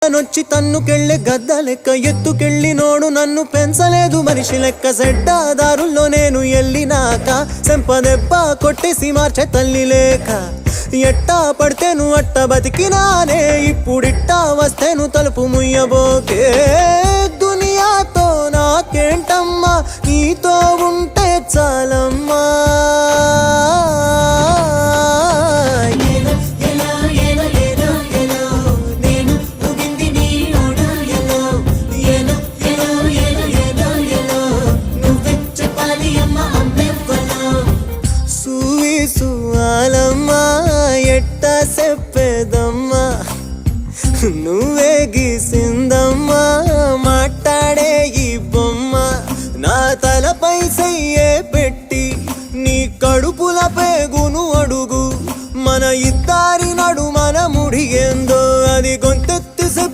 నొచ్చి తన్నుకెళ్ళే గద్ద లెక్క ఎత్తుకెళ్ళి నోడు నన్ను పెంచలేదు మనిషి లెక్క సెడ్డ దారుల్లో నేను ఎల్లినాక సెంపదెబ్బ కొట్టేసి మార్చే తల్లి లేక ఎట్టా పడితేను అట్ట బతికినానే ఇప్పుడిట్టా వస్తేను తలుపు ముయ్యబోకే దునియాతో నాకేంటమ్మా నీతో ఉంటే చాలమ్మా చెప్పేదమ్మా నువ్వే గీసి